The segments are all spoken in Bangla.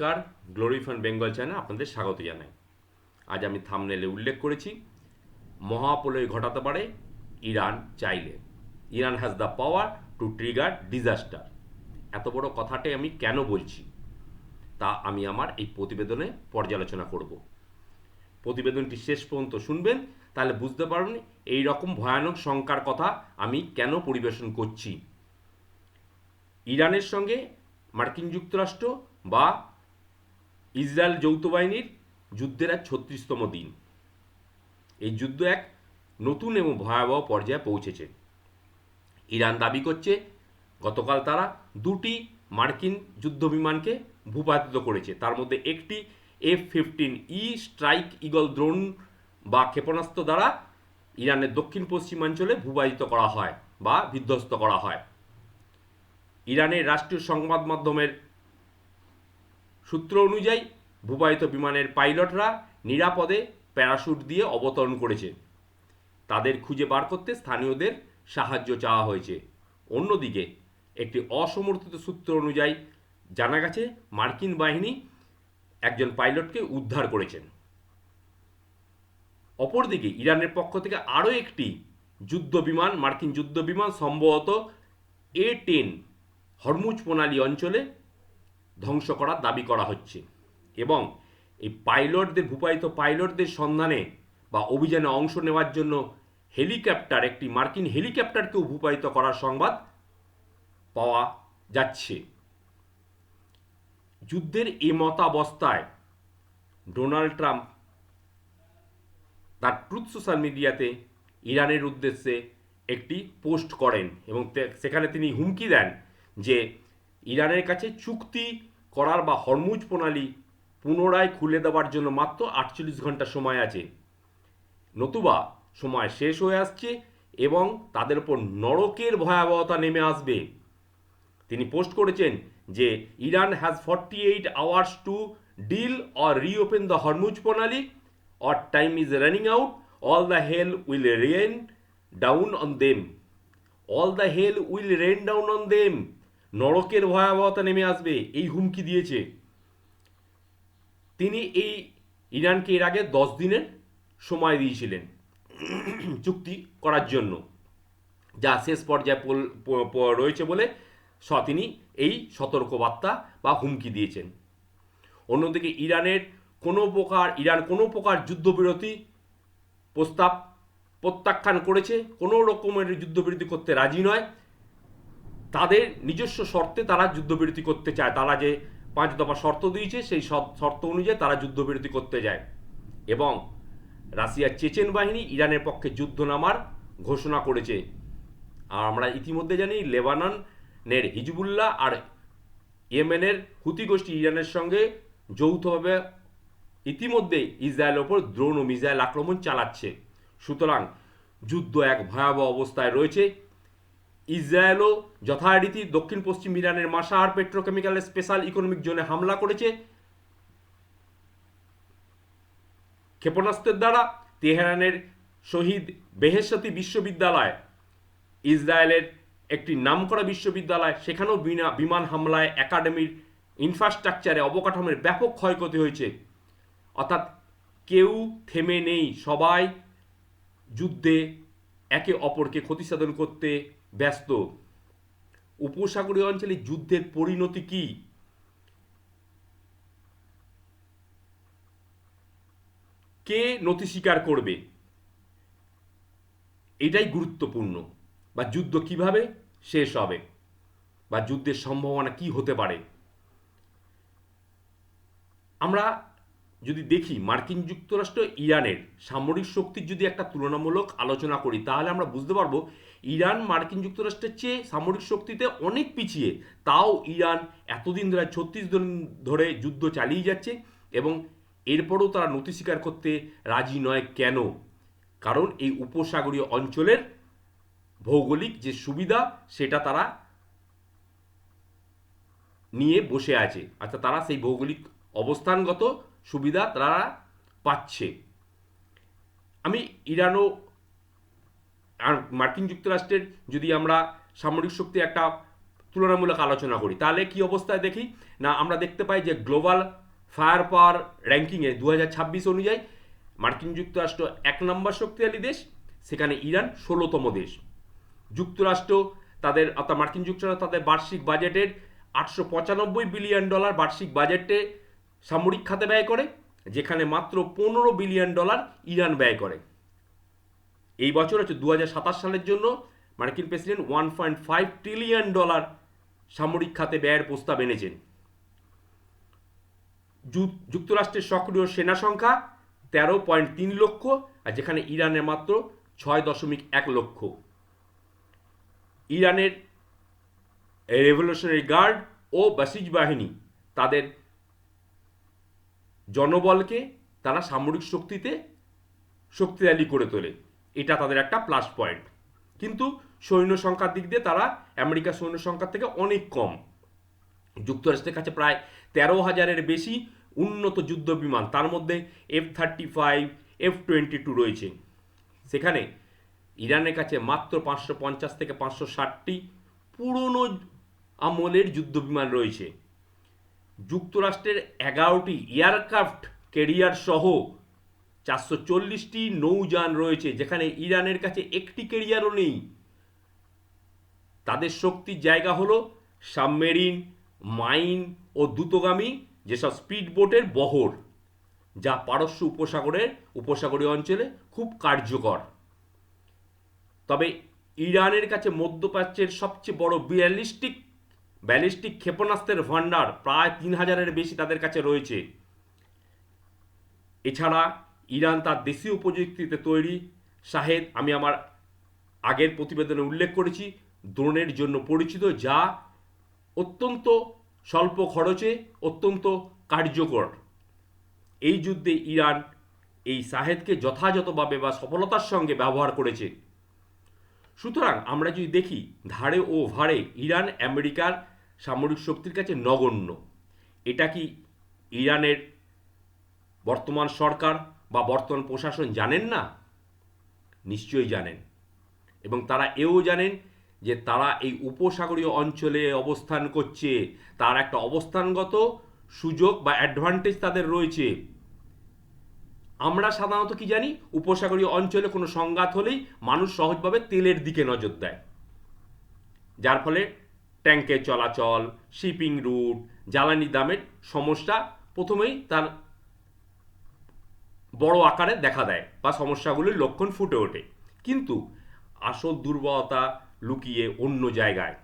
নমস্কার, গ্লোরি ফ্রম বেঙ্গল চ্যানেলে আপনাদের স্বাগত জানাই। আজ আমি থাম্বনেলে উল্লেখ করেছি, মহাপ্রলয় ঘটাতে পারে ইরান চাইলে। Iran has the power to trigger disaster. এত বড় কথাটাই আমি কেন বলছি তা আমি আমার এই প্রতিবেদনে পর্যালোচনা করব। প্রতিবেদনটি শেষ পর্যন্ত শুনবেন, তাহলে বুঝতে পারবেন এই রকম ভয়ানক শঙ্কার কথা আমি কেন পরিবেশন করছি। ইরানের সঙ্গে মার্কিন যুক্তরাষ্ট্র বা ইসরায়েল যৌথ বাহিনীর যুদ্ধের আজ 36তম দিন। এই যুদ্ধ এক নতুন এবং ভয়াবহ পর্যায়ে পৌঁছেছে। ইরান দাবি করছে গতকাল তারা দুটি মার্কিন যুদ্ধবিমানকে ভূপাতিত করেছে, তার মধ্যে একটি F-15E স্ট্রাইক ইগল ড্রোন বা ক্ষেপণাস্ত্র দ্বারা ইরানের দক্ষিণ পশ্চিমাঞ্চলে ভূপাতিত করা হয় বা বিধ্বস্ত করা হয়। ইরানের রাষ্ট্রীয় সংবাদ মাধ্যমের সূত্র অনুযায়ী ভূপাতিত বিমানের পাইলটরা নিরাপদে প্যারাশুট দিয়ে অবতরণ করেছে। তাদের খুঁজে বার করতে স্থানীয়দের সাহায্য চাওয়া হয়েছে। অন্যদিকে একটি অসমর্থিত সূত্র অনুযায়ী জানা গেছে মার্কিন বাহিনী একজন পাইলটকে উদ্ধার করেছেন। অপরদিকে ইরানের পক্ষ থেকে আরও একটি মার্কিন যুদ্ধবিমান সম্ভবত A-10 হরমুজ প্রণালী অঞ্চলে ধ্বংস করার দাবি করা হচ্ছে এবং এই ভূপাতিত পাইলটদের সন্ধানে বা অভিযানে অংশ নেওয়ার জন্য একটি মার্কিন হেলিকপ্টারকেও ভূপাতিত করার সংবাদ পাওয়া যাচ্ছে। যুদ্ধের মতাবস্থায় ডোনাল্ড ট্রাম্প তার ট্রুথ সোশ্যাল মিডিয়াতে ইরানের উদ্দেশ্যে একটি পোস্ট করেন এবং সেখানে তিনি হুমকি দেন যে ইরানের কাছে চুক্তি করার বা হরমুজ প্রণালী পুনরায় খুলে দেওয়ার জন্য মাত্র 48 ঘন্টা সময় আছে, নতুবা সময় শেষ হয়ে আসছে এবং তাদের উপর নরকের ভয়াবহতা নেমে আসবে। তিনি পোস্ট করেছেন যে Iran has 48 hours to deal or reopen the Hormuz প্রণালী or time is running out, all the hell will rain down on them. All the hell will rain down on them. নরকের ভয়াবহতা নেমে আসবে, এই হুমকি দিয়েছে। তিনি এই ইরানকে এর আগে 10 দিনের সময় দিয়েছিলেন চুক্তি করার জন্য, যা শেষ পর্যায়ে রয়েছে বলে তিনি এই সতর্কবার্তা বা হুমকি দিয়েছেন। অন্যদিকে ইরান কোনো প্রকার যুদ্ধবিরতি প্রস্তাব প্রত্যাখ্যান করেছে, কোনো রকমের যুদ্ধবিরতি করতে রাজি নয়। তাদের নিজস্ব শর্তে তারা যুদ্ধবিরতি করতে চায়, তারা যে 5 দফা শর্ত দিয়েছে সেই শর্ত অনুযায়ী তারা যুদ্ধবিরতি করতে যায় এবং রাশিয়ার চেচেন বাহিনী ইরানের পক্ষে যুদ্ধ নামার ঘোষণা করেছে। আর আমরা ইতিমধ্যে জানি লেবাননের হিজবুল্লাহ আর ইয়েমেনের হুতি গোষ্ঠী ইরানের সঙ্গে যৌথভাবে ইতিমধ্যে ইসরায়েলের ওপর ড্রোন ও মিসাইল আক্রমণ চালাচ্ছে। সুতরাং যুদ্ধ এক ভয়াবহ অবস্থায় রয়েছে। ইসরায়েলও যথারীতি দক্ষিণ পশ্চিম ইরানের মাসাহার পেট্রোকেমিক্যালের স্পেশাল ইকোনমিক জোনে হামলা করেছে ক্ষেপণাস্ত্রের দ্বারা। তেহরানের শহীদ বেহেশতি বিশ্ববিদ্যালয়, ইসরায়েলের একটি নামকরা বিশ্ববিদ্যালয়, সেখানেও বিমান হামলায় একাডেমির ইনফ্রাস্ট্রাকচারে অবকাঠামোর ব্যাপক ক্ষয়ক্ষতি হয়েছে। অর্থাৎ কেউ থেমে নেই, সবাই যুদ্ধে একে অপরকে ক্ষতিসাধন করতে ব্যস্ত। উপসাগরীয় অঞ্চলে যুদ্ধের পরিণতি কি? কে নথি স্বীকার করবে? এটাই গুরুত্বপূর্ণ। বা যুদ্ধ কিভাবে শেষ হবে বা যুদ্ধের সম্ভাবনা কি হতে পারে। আমরা যদি দেখি মার্কিন যুক্তরাষ্ট্র ইরানের সামরিক শক্তির যদি একটা তুলনামূলক আলোচনা করি, তাহলে আমরা বুঝতে পারবো ইরান মার্কিন যুক্তরাষ্ট্রের চেয়ে সামরিক শক্তিতে অনেক পিছিয়ে। তাও ইরান এতদিন ধরে 36 দিন ধরে যুদ্ধ চালিয়ে যাচ্ছে এবং এরপরও তারা নথি স্বীকার করতে রাজি নয়। কেন? কারণ এই উপসাগরীয় অঞ্চলের ভৌগোলিক যে সুবিধা সেটা তারা নিয়ে বসে আছে, অর্থাৎ তারা সেই ভৌগোলিক অবস্থানগত সুবিধা তারা পাচ্ছে। আমি ইরানও আর মার্কিন যুক্তরাষ্ট্রের যদি আমরা সামরিক শক্তি একটা তুলনামূলক আলোচনা করি, তাহলে কি অবস্থায় দেখি না, আমরা দেখতে পাই যে গ্লোবাল ফায়ার পাওয়ার র্যাঙ্কিংয়ে 2026 অনুযায়ী মার্কিন যুক্তরাষ্ট্র 1 নম্বর শক্তিশালী দেশ, সেখানে ইরান 16তম দেশ। যুক্তরাষ্ট্র তাদের অর্থাৎ মার্কিন যুক্তরাষ্ট্র তাদের বার্ষিক বাজেটের $895 বিলিয়ন বার্ষিক বাজেটে সামরিক খাতে ব্যয় করে, যেখানে মাত্র $15 বিলিয়ন ইরান ব্যয় করে। এই বছর হচ্ছে 2027 সালের জন্য মার্কিন প্রেসিডেন্ট $1.5 ট্রিলিয়ন সামরিক খাতে ব্যয়ের প্রস্তাব এনেছেন। যুক্তরাষ্ট্রের সক্রিয় সেনা সংখ্যা 13.3 লক্ষ, আর যেখানে ইরানের মাত্র 6.1 লক্ষ। ইরানের রেভলিউশনারি গার্ড ও বাসিজ বাহিনী তাদের জনবলকে তারা সামরিক শক্তিতে শক্তিশালী করে তোলে, এটা তাদের একটা প্লাস পয়েন্ট। কিন্তু সৈন্য সংখ্যার দিক দিয়ে তারা আমেরিকার সৈন্য সংখ্যার থেকে অনেক কম। যুক্তরাষ্ট্রের কাছে প্রায় 13,000-এর বেশি উন্নত যুদ্ধ বিমান, তার মধ্যে F-35, F-22 রয়েছে। সেখানে ইরানের কাছে মাত্র 550 থেকে 560টি পুরনো আমলের যুদ্ধ বিমান রয়েছে। যুক্তরাষ্ট্রের 11টি এয়ারক্রাফট ক্যারিয়ার সহ 440টি নৌযান রয়েছে, যেখানে ইরানের কাছে একটি ক্যারিয়ারও নেই। তাদের শক্তির জায়গা হলো সাবমেরিন, মাইন ও দ্রুতগামী যেসব স্পিড বোটের বহর, যা পারস্য উপসাগরীয় অঞ্চলে খুব কার্যকর। তবে ইরানের কাছে মধ্যপ্রাচ্যের সবচেয়ে বড় ব্যালিস্টিক ক্ষেপণাস্ত্রের ভান্ডার প্রায় 3000-এর বেশি তাদের কাছে রয়েছে। এছাড়া ইরান তার দেশীয় প্রযুক্তিতে তৈরি শাহেদ, আমি আমার আগের প্রতিবেদনে উল্লেখ করেছি, ড্রোনের জন্য পরিচিত, যা অত্যন্ত স্বল্প খরচে অত্যন্ত কার্যকর। এই যুদ্ধে ইরান এই শাহেদকে যথাযথভাবে বা সফলতার সঙ্গে ব্যবহার করেছে। সুতরাং আমরা যদি দেখি ধারে ও ভারে ইরান আমেরিকার সামরিক শক্তির কাছে নগণ্য। এটা কি ইরানের বর্তমান সরকার বা বর্তমান প্রশাসন জানেন না? নিশ্চয়ই জানেন, এবং তারা এও জানেন যে তারা এই উপসাগরীয় অঞ্চলে অবস্থান করছে, তার একটা অবস্থানগত সুযোগ বা অ্যাডভান্টেজ তাদের রয়েছে। আমরা সাধারণত কি জানি, উপসাগরীয় অঞ্চলে কোনো সংঘাত হলেই মানুষ সহজভাবে তেলের দিকে নজর দেয়, যার ফলে ট্যাঙ্কের চলাচল, শিপিং রুট, জ্বালানি দামের সমস্যা প্রথমেই তার বড় আকারে দেখা দেয় বা সমস্যাগুলির লক্ষণ ফুটে ওঠে। কিন্তু আসল দুর্বলতা লুকিয়ে অন্য জায়গায়,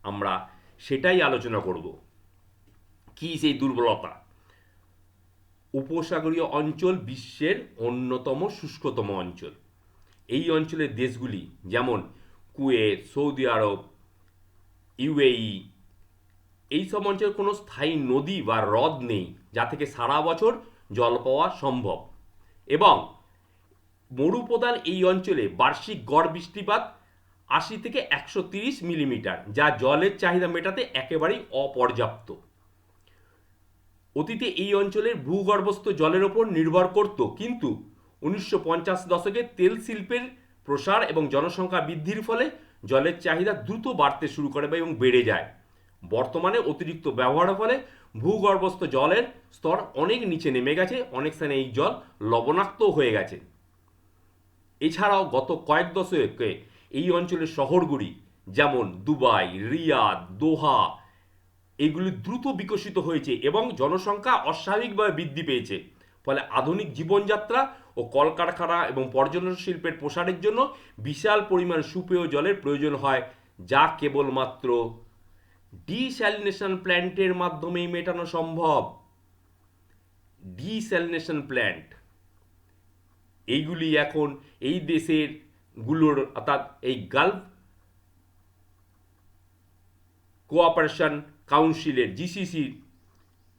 আমরা সেটাই আলোচনা করব। কি সেই দুর্বলতা? উপসাগরীয় অঞ্চল বিশ্বের অন্যতম শুষ্কতম অঞ্চল। এই অঞ্চলের দেশগুলি যেমন কুয়েত, সৌদি আরব, ইউএই, এই সব অঞ্চলে কোনো স্থায়ী নদী বা হ্রদ নেই যা থেকে সারা বছর জল পাওয়া সম্ভব, এবং মরুপ্রধান এই অঞ্চলে বার্ষিক গড় বৃষ্টিপাত 80 থেকে 130 মিলিমিটার, যা জলের চাহিদা মেটাতে একেবারেই অপর্যাপ্ত। অতীতে এই অঞ্চলের ভূগর্ভস্থ জলের ওপর নির্ভর করত, কিন্তু 1950 দশকে তেল শিল্পের প্রসার এবং জনসংখ্যা বৃদ্ধির ফলে জলের চাহিদা দ্রুত বাড়তে শুরু করে এবং বেড়ে যায়। বর্তমানে অতিরিক্ত ব্যবহারের ফলে ভূগর্ভস্থ জলের স্তর অনেক নিচে নেমে গেছে, অনেক স্থানে এই জল লবণাক্ত হয়ে গেছে। এছাড়াও গত কয়েক দশকে এই অঞ্চলের শহরগুলি যেমন দুবাই, রিয়াদ, দোহা, এগুলি দ্রুত বিকশিত হয়েছে এবং জনসংখ্যা অস্বাভাবিকভাবে বৃদ্ধি পেয়েছে। ফলে আধুনিক জীবনযাত্রা ও কলকারখানা এবং পর্যটন শিল্পের প্রসারের জন্য বিশাল পরিমাণ সুপেয় জলের প্রয়োজন হয়, যা কেবলমাত্র ডিস্যালিনেশন প্ল্যান্টের মাধ্যমেই মেটানো সম্ভব। ডিস্যালিনেশন প্ল্যান্ট এইগুলি এখন এই দেশের গুলোর অর্থাৎ এই গালফ কোঅপারেশন কাউন্সিলের জিসিসির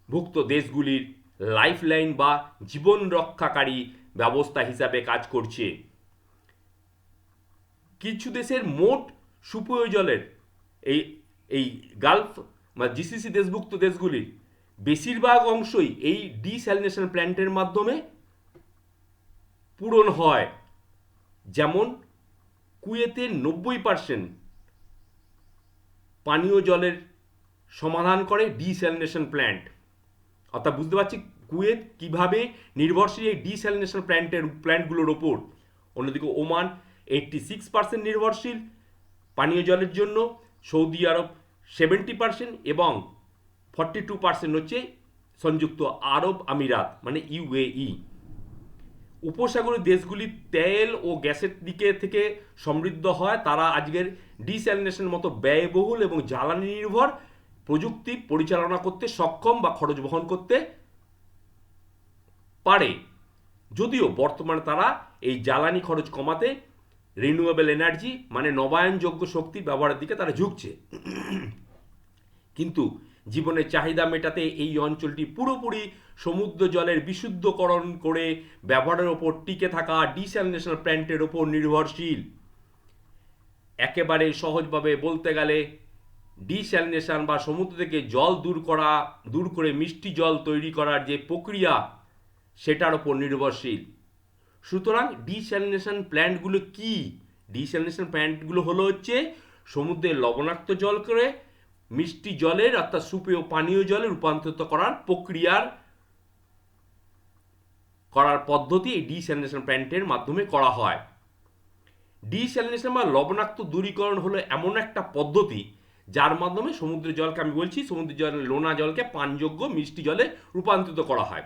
ভুক্ত দেশগুলির লাইফলাইন বা জীবন রক্ষাকারী ব্যবস্থা হিসাবে কাজ করছে। কিছু দেশের মোট সুপেয় জলের এই এই গালফ বা জিসিসি দেশভুক্ত দেশগুলির বেশিরভাগ অংশই এই ডিস্যালিনেশন প্ল্যান্টের মাধ্যমে পূরণ হয়। যেমন কুয়েতের 90% পানীয় জলের সমাধান করে ডিস্যালিনেশন প্ল্যান্ট। অর্থাৎ বুঝতে পারছি কুয়েত কীভাবে নির্ভরশীল এই ডিস্যালিনেশন প্ল্যান্টগুলোর ওপর। অন্যদিকে ওমান 86% নির্ভরশীল পানীয় জলের জন্য, সৌদি আরব 70% এবং 42% হচ্ছে সংযুক্ত আরব আমিরাত মানে ইউএই। উপসাগরীয় দেশগুলি তেল ও গ্যাসের দিকে থেকে সমৃদ্ধ হয়, তারা আজকের ডিস্যালিনেশনের মতো ব্যয়বহুল এবং জ্বালানি নির্ভর প্রযুক্তি পরিচালনা করতে সক্ষম বা খরচ বহন করতে পারে। যদিও বর্তমানে তারা এই জ্বালানি খরচ কমাতে রিনিউয়েবল এনার্জি মানে নবায়নযোগ্য শক্তি ব্যবহারের দিকে তারা ঝুঁকছে। কিন্তু জীবনের চাহিদা মেটাতে এই অঞ্চলটি পুরোপুরি সমুদ্র জলের বিশুদ্ধকরণ করে ব্যবহারের ওপর টিকে থাকা ডিস্যালিনেশন প্ল্যান্টের ওপর নির্ভরশীল। একেবারে সহজভাবে বলতে গেলে ডিস্যালিনেশন বা সমুদ্র থেকে জল দূর করে মিষ্টি জল তৈরি করার যে প্রক্রিয়া সেটার ওপর নির্ভরশীল। সুতরাং ডিস্যালিনেশন প্ল্যান্টগুলো কি? ডিস্যালিনেশন প্ল্যান্টগুলো হচ্ছে সমুদ্রের লবণাক্ত জল করে মিষ্টি জলের অর্থাৎ সুপেয় পানীয় জলে রূপান্তরিত করার পদ্ধতি এই ডিস্যালিনেশন প্ল্যান্টের মাধ্যমে করা হয়। ডিস্যালিনেশন বা লবণাক্ত দূরীকরণ হলো এমন একটা পদ্ধতি যার মাধ্যমে সমুদ্রের জলকে, আমি বলছি সমুদ্রের জলের লোনা জলকে পানযোগ্য মিষ্টি জলে রূপান্তরিত করা হয়।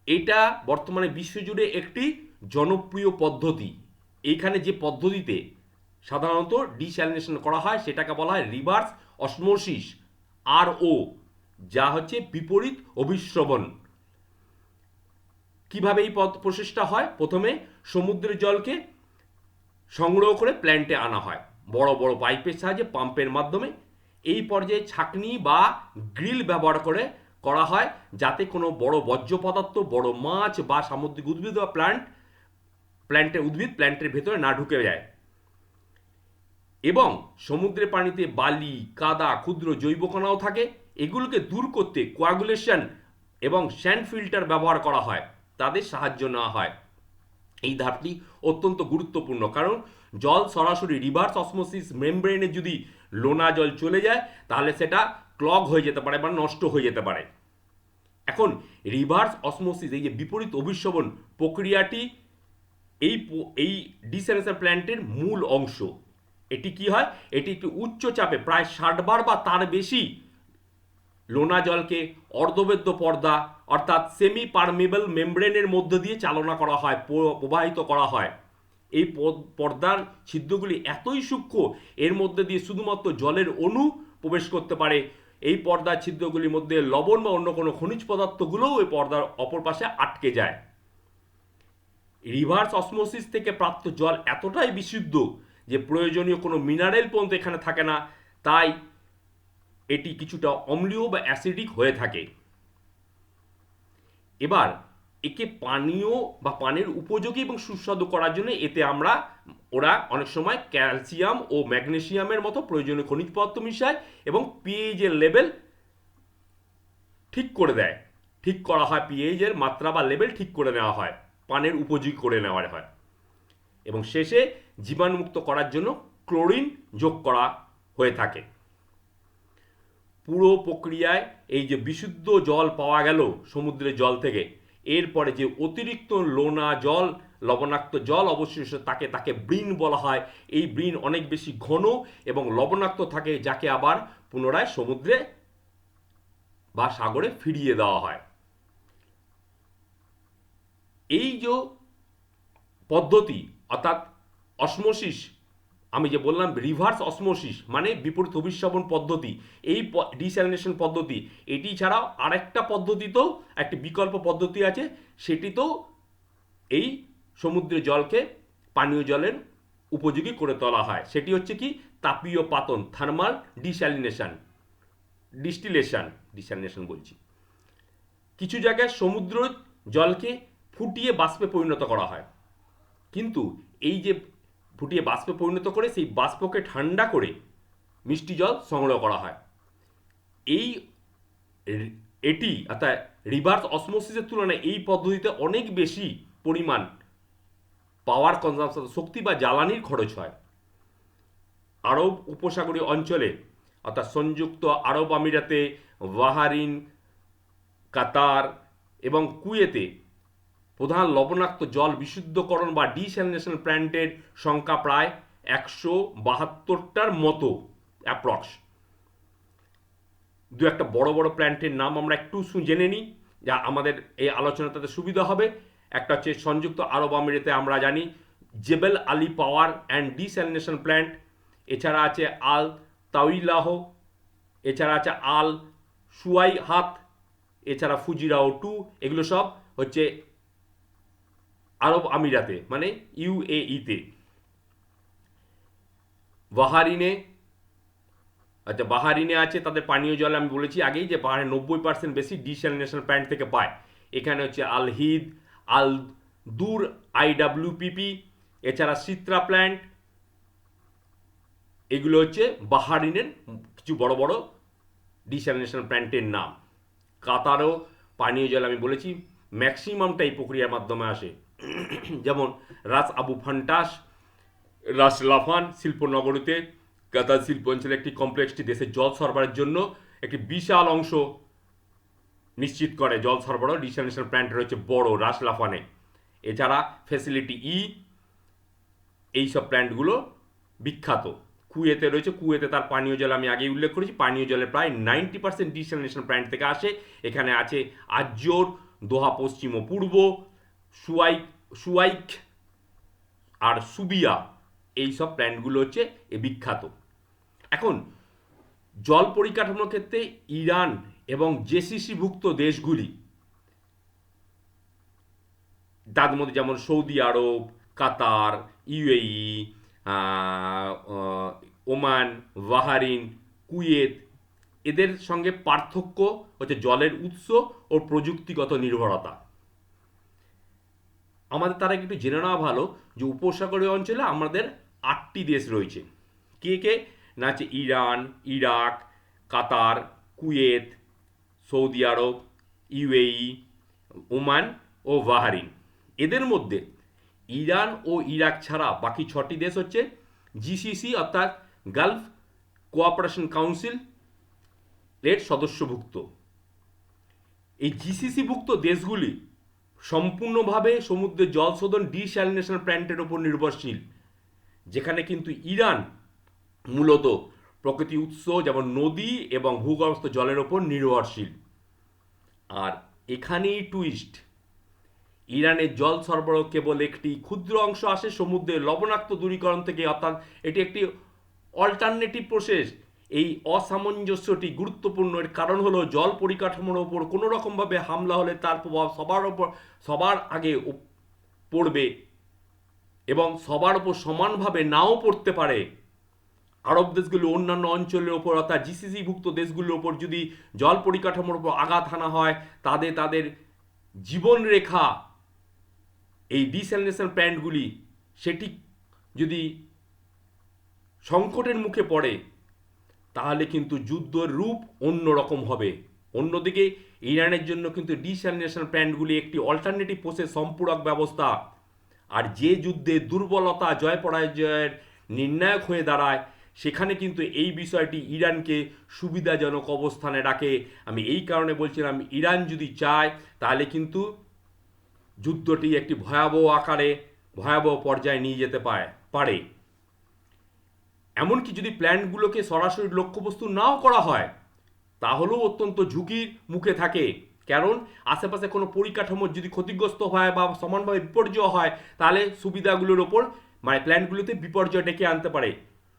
এটা বর্তমানে বিশ্বজুড়ে একটি জনপ্রিয় পদ্ধতি। এইখানে যে পদ্ধতিতে সাধারণত ডিস্যালিনেশন করা হয় সেটাকে বলা হয় রিভার্স অসমোসিস, RO, যা হচ্ছে বিপরীত অভিস্রবণ। কিভাবে এই প্রসেসটা হয়? প্রথমে সমুদ্রের জলকে সংগ্রহ করে প্ল্যান্টে আনা হয় বড় বড় পাইপের সাহায্যে, পাম্পের মাধ্যমে। এই পর্যায়ে ছাঁকনি বা গ্রিল ব্যবহার করে করা হয় যাতে কোনো বড় বর্জ্য পদার্থ, বড় মাছ বা সামুদ্রিক উদ্ভিদ বা প্ল্যান্টের ভেতরে না ঢুকে যায়। এবং সমুদ্রের পানিতে বালি, কাদা, ক্ষুদ্র জৈব কণাও থাকে। এগুলোকে দূর করতে কোয়াগুলেশন এবং স্যান্ড ফিল্টার ব্যবহার করা হয়, তাদের সাহায্য নেওয়া হয়। এই ধাপটি অত্যন্ত গুরুত্বপূর্ণ, কারণ জল সরাসরি রিভার্স অসমোসিস মেমব্রেনে যদি লোনা জল চলে যায় তাহলে সেটা ক্লগ হয়ে যেতে পারে বা নষ্ট হয়ে যেতে পারে। এখন রিভার্স অসমোসিস, এই যে বিপরীত অভিস্রবণ প্রক্রিয়াটি এই ডিস্যালিনেশন প্ল্যান্টের মূল অংশ। এটি কি হয়? এটি একটি উচ্চ চাপে প্রায় 60 বার বা তার বেশি লোনা জলকে অর্ধবেদ্য পর্দা অর্থাৎ সেমি পারমেবল মেমব্রেনের মধ্য দিয়ে চালনা করা হয়, প্রবাহিত করা হয়। এই পর্দার ছিদ্রগুলি এতই সূক্ষ্ম, এর মধ্যে দিয়ে শুধুমাত্র জলের অণু প্রবেশ করতে পারে। এই পর্দার ছিদ্রগুলির মধ্যে লবণ বা অন্য কোনো খনিজ পদার্থগুলোও ওই পর্দার অপর পাশে আটকে যায়। রিভার্স অসমোসিস থেকে প্রাপ্ত জল এতটাই বিশুদ্ধ যে প্রয়োজনীয় কোনো মিনারেল পর্যন্ত এখানে থাকে না, তাই এটি কিছুটা অম্লীয় বা অ্যাসিডিক হয়ে থাকে। এবার একে পানীয় বা পানির উপযোগী এবং সুস্বাদু করার জন্য ওরা অনেক সময় ক্যালসিয়াম ও ম্যাগনেসিয়ামের মতো প্রয়োজনীয় খনিজ পদার্থ মিশায় এবং পিএইচ এর লেভেল ঠিক করে দেয়। ঠিক করা হয়, পিএইচ এর মাত্রা বা লেভেল ঠিক করে নেওয়া হয়, পানের উপযোগী করে নেওয়া হয়। এবং শেষে জীবাণুমুক্ত করার জন্য ক্লোরিন যোগ করা হয়ে থাকে। পুরো প্রক্রিয়ায় এই যে বিশুদ্ধ জল পাওয়া গেল সমুদ্রের জল থেকে, এরপরে যে অতিরিক্ত লোনা জল, লবণাক্ত জল অবশিষ্ট তাকে ব্রিন বলা হয়। এই ব্রিন অনেক বেশি ঘন এবং লবণাক্ত থাকে, যাকে আবার পুনরায় সমুদ্রে বা সাগরে ফিরিয়ে দেওয়া হয়। এই যে পদ্ধতি অর্থাৎ অসমোসিস, আমি যে বললাম রিভার্স অসমোসিস মানে বিপরীত অভিস্রবণ পদ্ধতি, এই ডিস্যালিনেশন পদ্ধতি, এটি ছাড়াও আরেকটা পদ্ধতিতেও একটি বিকল্প পদ্ধতি আছে, সেটিতেও এই সমুদ্রের জলকে পানীয় জলের উপযোগী করে তোলা হয়। সেটি হচ্ছে কি? তাপীয় পাতন, থার্মাল ডিস্টিলেশন বলছি। কিছু জায়গায় সমুদ্র জলকে ফুটিয়ে বাষ্পে পরিণত করা হয়, কিন্তু এই যে ফুটিয়ে বাষ্পে পরিণত করে সেই বাষ্পকে ঠান্ডা করে মিষ্টি জল সংগ্রহ করা হয়। এটি অর্থাৎ রিভার্স অসমোসিসের তুলনায় এই পদ্ধতিতে অনেক বেশি পরিমাণ পাওয়ার কনজাম্পশন, শক্তি বা জ্বালানির খরচ হয়। আরব উপসাগরীয় অঞ্চলে অর্থাৎ সংযুক্ত আরব আমিরাতে, বাহারিন, কাতার এবং কুয়েতে প্রধান লবণাক্ত জল বিশুদ্ধকরণ বা ডিস্যালিনেশন প্ল্যান্টের সংখ্যা প্রায় 172টার মতো অ্যাপ্রক্স। দু একটা বড় বড় প্ল্যান্টের নাম আমরা একটু জেনে নিই, যা আমাদের এই আলোচনা তাতে সুবিধা হবে। একটা হচ্ছে সংযুক্ত আরব আমিরাতে আমরা জানি জেবেল Ali power and desalination plant, এছাড়া আছে আল তাউইলাহ, এছাড়া আছে আল সুয়াইহাত, এছাড়া ফুজিরাও টু, এগুলো সব হচ্ছে আরব আমিরাতে মানে ইউএইতে। বাহারিনে, আচ্ছা বাহারিনে আছে তাদের পানীয় জল আমি বলেছি আগেই যে বাহারে 90% বেশি ডিস্যালিনেশন প্ল্যান্ট থেকে পায়। এখানে হচ্ছে আল হিদ, আল দূর, আইডাব্লিউপিপি, এছাড়া সিত্রা প্ল্যান্ট, এগুলো হচ্ছে বাহারিনের কিছু বড় বড় ডিস্যালিনেশন প্ল্যান্টের নাম। কাতারও পানীয় জল আমি বলেছি ম্যাক্সিমামটা এই প্রক্রিয়ার মাধ্যমে আসে, যেমন রাস আবু ফান্টাস, রাস লাফান শিল্পনগরীতে কাতার শিল্প অঞ্চলে একটি কমপ্লেক্সটি দেশের জল সরবরাহের জন্য একটি বিশাল অংশ নিশ্চিত করে। জল সরবরাহ ডিস্যালিনেশন প্ল্যান্ট রয়েছে বড় রাস লাফানে। এছাড়া ফ্যাসিলিটি ই, এইসব প্ল্যান্টগুলো বিখ্যাত। কুয়েতে রয়েছে, কুয়েতে তার পানীয় জল আমি আগেই উল্লেখ করেছি, পানীয় জলে প্রায় 90% ডিস্যালিনেশন প্ল্যান্ট থেকে আসে। এখানে আছে আজজোর, দোহা পশ্চিম ও পূর্ব, সুয়াইক আর সুবিয়া, এইসব প্ল্যান্টগুলো হচ্ছে বিখ্যাত। এখন জল পরিকাঠামোর ক্ষেত্রে ইরান এবং জেসিসিভুক্ত দেশগুলি, তার মধ্যে যেমন সৌদি আরব, কাতার, ইউএই, ওমান, বাহারিন, কুয়েত, এদের সঙ্গে পার্থক্য হচ্ছে জলের উৎস ও প্রযুক্তিগত নির্ভরতা। আমাদের তারা একটু জেনে নেওয়া ভালো যে উপসাগরীয় অঞ্চলে আমাদের 8টি দেশ রয়েছে। কে কে না আছে ইরান, ইরাক, কাতার, কুয়েত, সৌদি আরব, ইউএই, ওমান ও বাহারিন। এদের মধ্যে ইরান ও ইরাক ছাড়া বাকি 6টি দেশ হচ্ছে জিসিসি অর্থাৎ গালফ কোঅপারেশন কাউন্সিল এর সদস্যভুক্ত। এই জিসিসিভুক্ত দেশগুলি সম্পূর্ণভাবে সমুদ্রের জল শোধন ডিস্যালিনেশন প্ল্যান্টের ওপর নির্ভরশীল, যেখানে কিন্তু ইরান মূলত প্রকৃতি উৎস যেমন নদী এবং ভূগর্ভস্থ জলের ওপর নির্ভরশীল। আর এখানেই টুইস্ট, ইরানের জল সরবরাহ কেবল একটি ক্ষুদ্র অংশ আসে সমুদ্রের লবণাক্ত দূরীকরণ থেকে, অর্থাৎ এটি একটি অল্টারনেটিভ প্রসেস। এই অসামঞ্জস্যটি গুরুত্বপূর্ণ। এর কারণ হলো জল পরিকাঠামোর ওপর কোনো রকমভাবে হামলা হলে তার প্রভাব সবার আগে পড়বে এবং সবার ওপর সমানভাবে নাও পড়তে পারে। আরব দেশগুলো অন্যান্য অঞ্চলের ওপর অর্থাৎ জিসিসিভুক্ত দেশগুলোর ওপর যদি জল পরিকাঠামোর ওপর আঘাত হানা হয়, তাদের জীবনরেখা এই ডিস্যালিনেশন প্ল্যান্টগুলি সেটি যদি সংকটের মুখে পড়ে তাহলে কিন্তু যুদ্ধের রূপ অন্যরকম হবে। অন্যদিকে ইরানের জন্য কিন্তু ডিস্যালিনেশন প্ল্যান্টগুলি একটি অল্টারনেটিভ প্রসেস, সম্পূরক ব্যবস্থা। আর যে যুদ্ধে দুর্বলতা জয় পরাজয়ের নির্ণায়ক হয়ে দাঁড়ায়, সেখানে কিন্তু এই বিষয়টি ইরানকে সুবিধাজনক অবস্থানে রাখে। আমি এই কারণে বলছিলাম, ইরান যদি চায় তাহলে কিন্তু যুদ্ধটি একটি ভয়াবহ আকারে ভয়াবহ পর্যায়ে নিয়ে যেতে পারে। এমনকি যদি প্ল্যান্টগুলোকে সরাসরি লক্ষ্যবস্তু নাও করা হয়, তাহলেও অত্যন্ত ঝুঁকির মুখে থাকে। কারণ আশেপাশে কোনো পরিকাঠামো যদি ক্ষতিগ্রস্ত হয় বা সমানভাবে বিপর্যয় হয়, তাহলে সুবিধাগুলোর ওপর মানে প্ল্যান্টগুলোতে বিপর্যয় ডেকে আনতে পারে।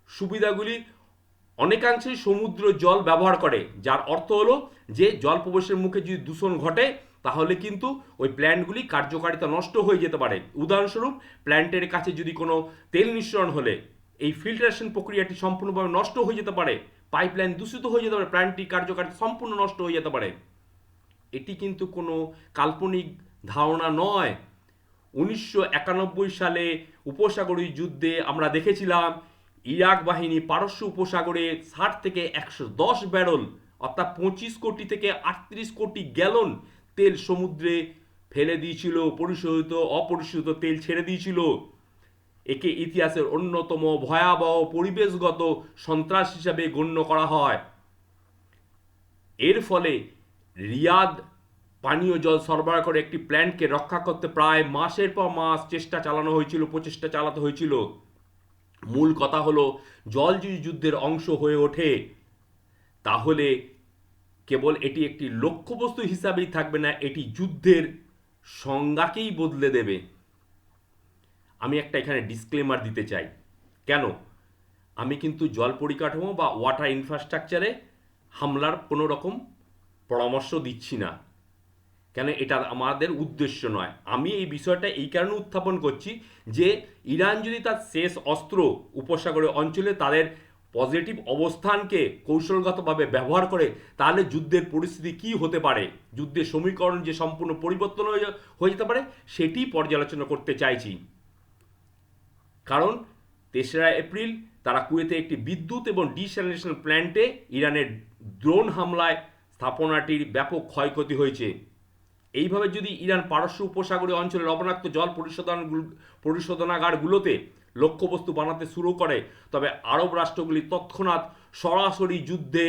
সুবিধাগুলি অনেকাংশেই সমুদ্র জল ব্যবহার করে, যার অর্থ হলো যে জল প্রবেশের মুখে যদি দূষণ ঘটে তাহলে কিন্তু ওই প্ল্যান্টগুলি কার্যকারিতা নষ্ট হয়ে যেতে পারে। উদাহরণস্বরূপ, প্ল্যান্টের কাছে যদি কোনো তেল নিঃসরণ হলে এই ফিল্টারেশন প্রক্রিয়াটি সম্পূর্ণভাবে নষ্ট হয়ে যেতে পারে, পাইপলাইন দূষিত হয়ে যেতে পারে, প্ল্যান্টটির কার্যকারিতা সম্পূর্ণ নষ্ট হয়ে যেতে পারে। এটি কিন্তু কোনো কাল্পনিক ধারণা নয়। 1991 সালে উপসাগরীয় যুদ্ধে আমরা দেখেছিলাম ইরাক বাহিনী পারস্য উপসাগরে 60 থেকে 110 ব্যারল অর্থাৎ 25 কোটি থেকে 38 কোটি গ্যালন তেল সমুদ্রে ফেলে দিয়েছিল, অপরিশোধিত তেল ছেড়ে দিয়েছিল। একে ইতিহাসের অন্যতম ভয়াবহ পরিবেশগত সন্ত্রাস হিসাবে গণ্য করা হয়। এর ফলে রিয়াদ পানীয় জল সরবরাহ করে একটি প্ল্যান্টকে রক্ষা করতে প্রায় মাসের পর মাস প্রচেষ্টা চালাতে হয়েছিল। মূল কথা হলো, জল যদি যুদ্ধের অংশ হয়ে ওঠে, তাহলে কেবল এটি একটি লক্ষ্যবস্তু হিসাবেই থাকবে না, এটি যুদ্ধের সংজ্ঞাকেই বদলে দেবে। আমি একটা এখানে ডিসক্লেমার দিতে চাই। কেন? আমি কিন্তু জল পরিকাঠামো বা ওয়াটার ইনফ্রাস্ট্রাকচারে হামলার কোনো রকম পরামর্শ দিচ্ছি না, কেন এটা আমাদের উদ্দেশ্য নয়। আমি এই বিষয়টা এই কারণে উত্থাপন করছি যে ইরান যদি তার শেষ অস্ত্র উপসাগরীয় অঞ্চলে তাদের পজিটিভ অবস্থানকে কৌশলগতভাবে ব্যবহার করে, তাহলে যুদ্ধের পরিস্থিতি কি হতে পারে, যুদ্ধের সমীকরণ যে সম্পূর্ণ পরিবর্তন হয়ে যেতে পারে, সেটি পর্যালোচনা করতে চাইছি। কারণ 3রা এপ্রিল তারা কুয়েতে একটি বিদ্যুৎ এবং ডিস্যালিনেশন প্ল্যান্টে ইরানের ড্রোন হামলায় স্থাপনাটির ব্যাপক ক্ষয়ক্ষতি হয়েছে। এইভাবে যদি ইরান পারস্য উপসাগরীয় অঞ্চলের লবণাক্ত জল পরিশোধনাগারগুলোতে লক্ষ্যবস্তু বানাতে শুরু করে, তবে আরব রাষ্ট্রগুলি তৎক্ষণাৎ সরাসরি যুদ্ধে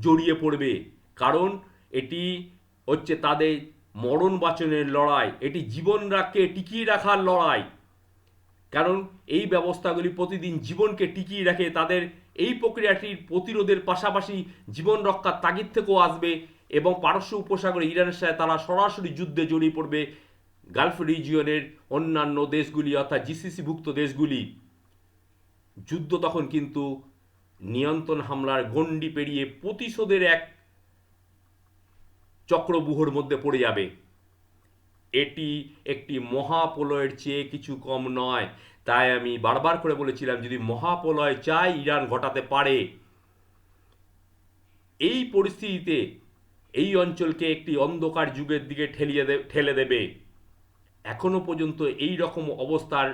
জড়িয়ে পড়বে। কারণ এটি হচ্ছে তাদের মরণ বাঁচনের লড়াই, এটি জীবনকে টিকিয়ে রাখার লড়াই। কারণ এই ব্যবস্থাগুলি প্রতিদিন জীবনকে টিকিয়ে রাখে। তাদের এই প্রক্রিয়াটির প্রতিরোধের পাশাপাশি জীবন রক্ষার তাগিদ থেকেও আসবে, এবং পারস্য উপসাগরে ইরানের সাথে তারা সরাসরি যুদ্ধে জড়িয়ে পড়বে। গালফ রিজিয়নের অন্যান্য দেশগুলি অর্থাৎ জিসিসিভুক্ত দেশগুলি যুদ্ধ তখন কিন্তু নিয়ন্ত্রণ হামলার গণ্ডি পেরিয়ে প্রতিশোধের এক চক্রবুহর মধ্যে পড়ে যাবে। এটি একটি মহাপ্রলয়ের চেয়ে কিছু কম নয়। তাই আমি বারবার করে বলেছিলাম, যদি মহাপ্রলয় চাই ইরান ঘটাতে পারে, এই পরিস্থিতিতে এই অঞ্চলকে একটি অন্ধকার যুগের দিকে ঠেলে দেবে। এখনো পর্যন্ত এই রকম অবস্থার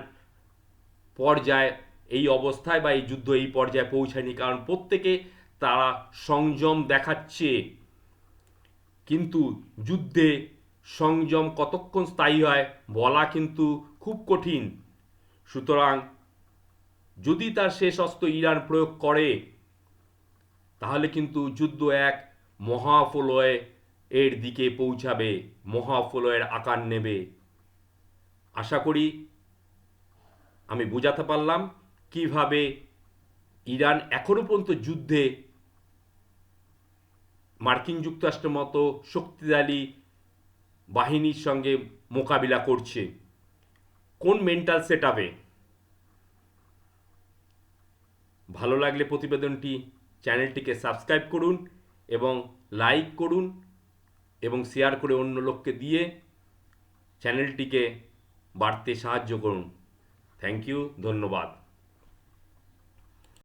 পর্যায়ে, এই অবস্থায় বা এই যুদ্ধ এই পর্যায়ে পৌঁছায়নি, কারণ প্রত্যেকে তারা সংযম দেখাচ্ছে। কিন্তু যুদ্ধে সংযম কতক্ষণ স্থায়ী হয় বলা কিন্তু খুব কঠিন। সুতরাং যদি তার শেষ অস্ত্র ইরান প্রয়োগ করে, তাহলে কিন্তু যুদ্ধ এক মহাপ্রলয় এর দিকে পৌঁছাবে, মহাপ্রলয়ের আকার নেবে। আশা করি আমি বোঝাতে পারলাম কিভাবে ইরান এখনো পর্যন্ত যুদ্ধে মার্কিন যুক্তরাষ্ট্রের মতো শক্তিশালী বাহিনীর সঙ্গে মোকাবিলা করছে, কোন মেন্টাল সেট আপে। ভালো লাগলে প্রতিবেদনটি চ্যানেলটিকে সাবস্ক্রাইব করুন এবং লাইক করুন এবং শেয়ার করে অন্য লোককে দিয়ে চ্যানেলটিকে বাড়তে সাহায্য করুন। থ্যাংক ইউ, ধন্যবাদ।